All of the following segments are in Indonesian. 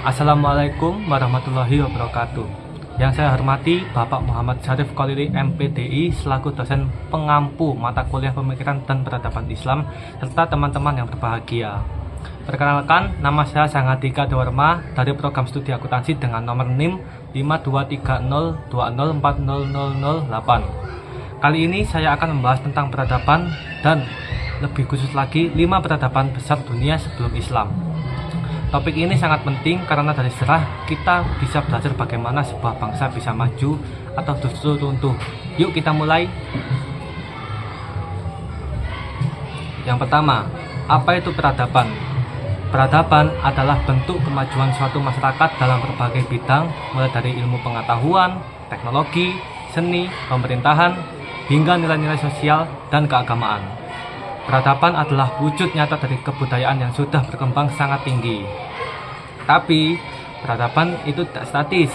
Assalamualaikum warahmatullahi wabarakatuh. Yang saya hormati Bapak Muhammad Syarif Kholili MPDI selaku dosen pengampu mata kuliah Pemikiran dan Peradaban Islam serta teman-teman yang berbahagia. Perkenalkan, nama saya Sangadika Dewarma dari program studi akuntansi dengan nomor NIM 5230204008. Kali ini saya akan membahas tentang peradaban dan lebih khusus lagi 5 peradaban besar dunia sebelum Islam. Topik ini sangat penting karena dari sejarah kita bisa belajar bagaimana sebuah bangsa bisa maju atau justru runtuh. Yuk kita mulai. Yang pertama, apa itu peradaban? Peradaban adalah bentuk kemajuan suatu masyarakat dalam berbagai bidang, mulai dari ilmu pengetahuan, teknologi, seni, pemerintahan, hingga nilai-nilai sosial dan keagamaan. Peradaban adalah wujud nyata dari kebudayaan yang sudah berkembang sangat tinggi. Tapi, peradaban itu tidak statis.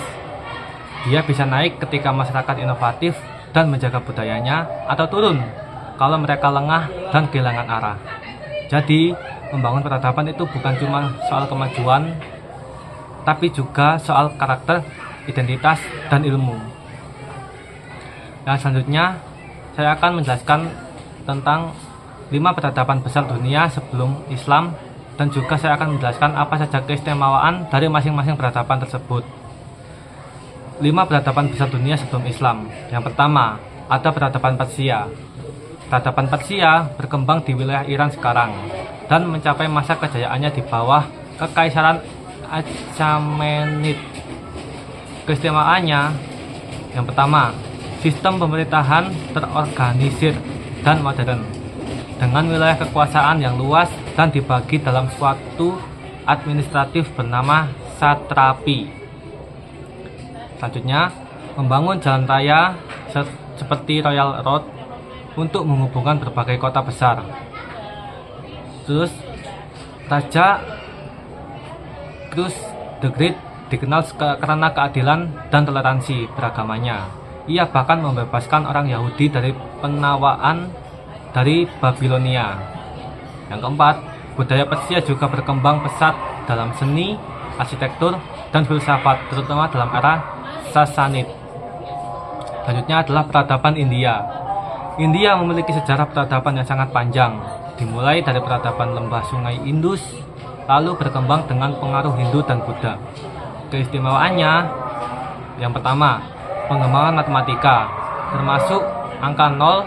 Dia bisa naik ketika masyarakat inovatif dan menjaga budayanya, atau turun kalau mereka lengah dan kehilangan arah. Jadi, membangun peradaban itu bukan cuma soal kemajuan, tapi juga soal karakter, identitas, dan ilmu. Dan selanjutnya, saya akan menjelaskan tentang 5 peradaban besar dunia sebelum Islam, dan juga saya akan menjelaskan apa saja keistimewaan dari masing-masing peradaban tersebut. 5 peradaban besar dunia sebelum Islam. Yang pertama, ada peradaban Persia. Peradaban Persia berkembang di wilayah Iran sekarang dan mencapai masa kejayaannya di bawah Kekaisaran Achaemenid. Keistimewaannya, yang pertama, sistem pemerintahan terorganisir dan modern, dengan wilayah kekuasaan yang luas dan dibagi dalam suatu administratif bernama satrapi. Selanjutnya, membangun jalan raya seperti Royal Road untuk menghubungkan berbagai kota besar. Terus, Raja Cruz the Great dikenal karena keadilan dan toleransi beragamanya. Ia bahkan membebaskan orang Yahudi dari penawaan dari Babilonia. Yang keempat, budaya Persia juga berkembang pesat dalam seni, arsitektur, dan filsafat, terutama dalam era Sasanid. Selanjutnya adalah peradaban India. India memiliki sejarah peradaban yang sangat panjang, dimulai dari peradaban lembah sungai Indus, lalu berkembang dengan pengaruh Hindu dan Buddha. Keistimewaannya, yang pertama, pengembangan matematika, termasuk angka 0,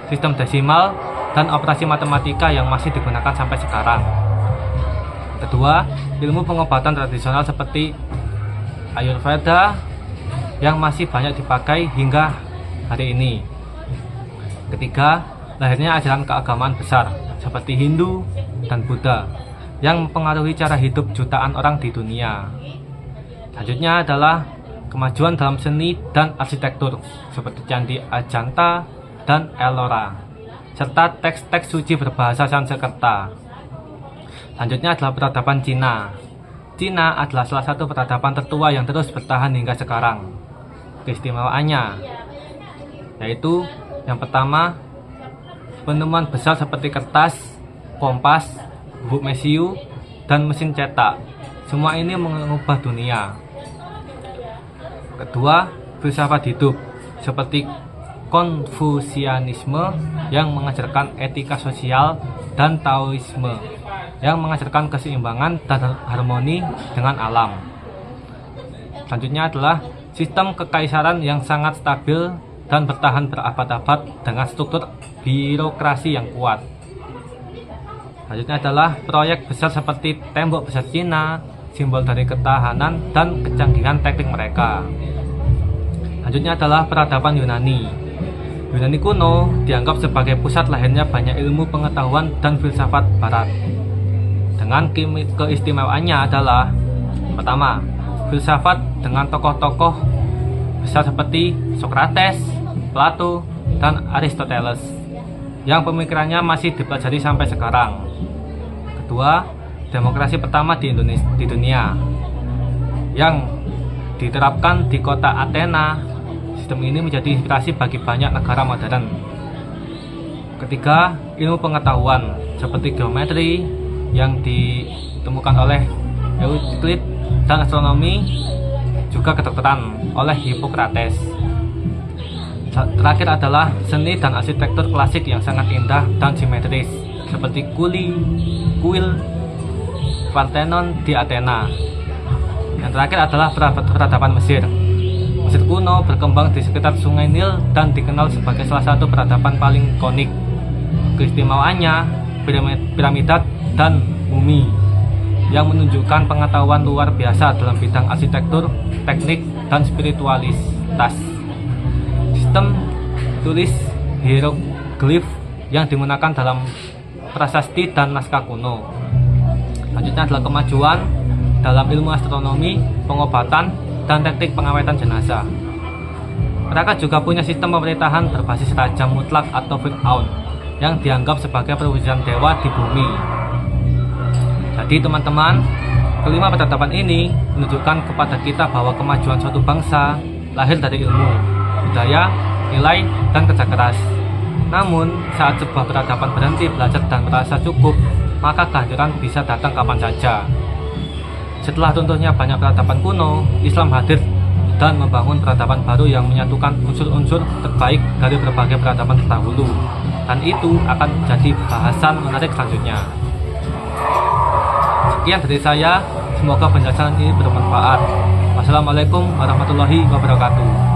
sistem desimal, dan operasi matematika yang masih digunakan sampai sekarang. Kedua, ilmu pengobatan tradisional seperti Ayurveda yang masih banyak dipakai hingga hari ini. Ketiga, lahirnya ajaran keagamaan besar seperti Hindu dan Buddha yang mempengaruhi cara hidup jutaan orang di dunia. Selanjutnya adalah kemajuan dalam seni dan arsitektur seperti Candi Ajanta dan Ellora, serta teks-teks suci berbahasa Sanskerta. Selanjutnya adalah peradaban Cina. Cina adalah salah satu peradaban tertua yang terus bertahan hingga sekarang. Keistimewaannya yaitu yang pertama, penemuan besar seperti kertas, kompas, bubuk mesiu, dan mesin cetak. Semua ini mengubah dunia. Kedua, filsafat hidup seperti Konfusianisme yang mengajarkan etika sosial dan Taoisme yang mengajarkan keseimbangan dan harmoni dengan alam. Selanjutnya adalah sistem kekaisaran yang sangat stabil dan bertahan berabad-abad dengan struktur birokrasi yang kuat. Selanjutnya adalah proyek besar seperti tembok besar Cina, simbol dari ketahanan dan kecanggihan teknik mereka. Selanjutnya adalah peradaban Yunani. Yunani kuno dianggap sebagai pusat lahirnya banyak ilmu pengetahuan dan filsafat barat. Dengan keistimewaannya adalah, pertama, filsafat dengan tokoh-tokoh besar seperti Socrates, Plato, dan Aristoteles yang pemikirannya masih dipelajari sampai sekarang. Kedua, demokrasi pertama di dunia yang diterapkan di kota Athena. Sistem ini menjadi inspirasi bagi banyak negara modern. Ketiga, ilmu pengetahuan seperti geometri yang ditemukan oleh Euclid, dan astronomi, juga kedokteran oleh Hippocrates. Terakhir adalah seni dan arsitektur klasik yang sangat indah dan simetris, seperti kuil Parthenon di Athena. Yang terakhir adalah peradaban Mesir. Mesir kuno berkembang di sekitar Sungai Nil dan dikenal sebagai salah satu peradaban paling ikonik. Keistimewaannya, piramida dan mumi yang menunjukkan pengetahuan luar biasa dalam bidang arsitektur, teknik, dan spiritualitas. Sistem tulis hieroglif yang digunakan dalam prasasti dan naskah kuno. Selanjutnya adalah kemajuan dalam ilmu astronomi, pengobatan, dan teknik pengawetan jenazah. Mereka juga punya sistem pemerintahan berbasis raja mutlak atau Fir'aun yang dianggap sebagai perwujudan dewa di bumi. Jadi teman-teman, kelima peradaban ini menunjukkan kepada kita bahwa kemajuan suatu bangsa lahir dari ilmu, budaya, nilai, dan kerja keras. Namun, saat sebuah peradaban berhenti belajar dan merasa cukup, maka kehadiran bisa datang kapan saja. Setelah runtuhnya banyak peradaban kuno, Islam hadir dan membangun peradaban baru yang menyatukan unsur-unsur terbaik dari berbagai peradaban terdahulu. Dan itu akan menjadi bahasan menarik selanjutnya. Sekian dari saya, semoga penjelasan ini bermanfaat. Wassalamualaikum warahmatullahi wabarakatuh.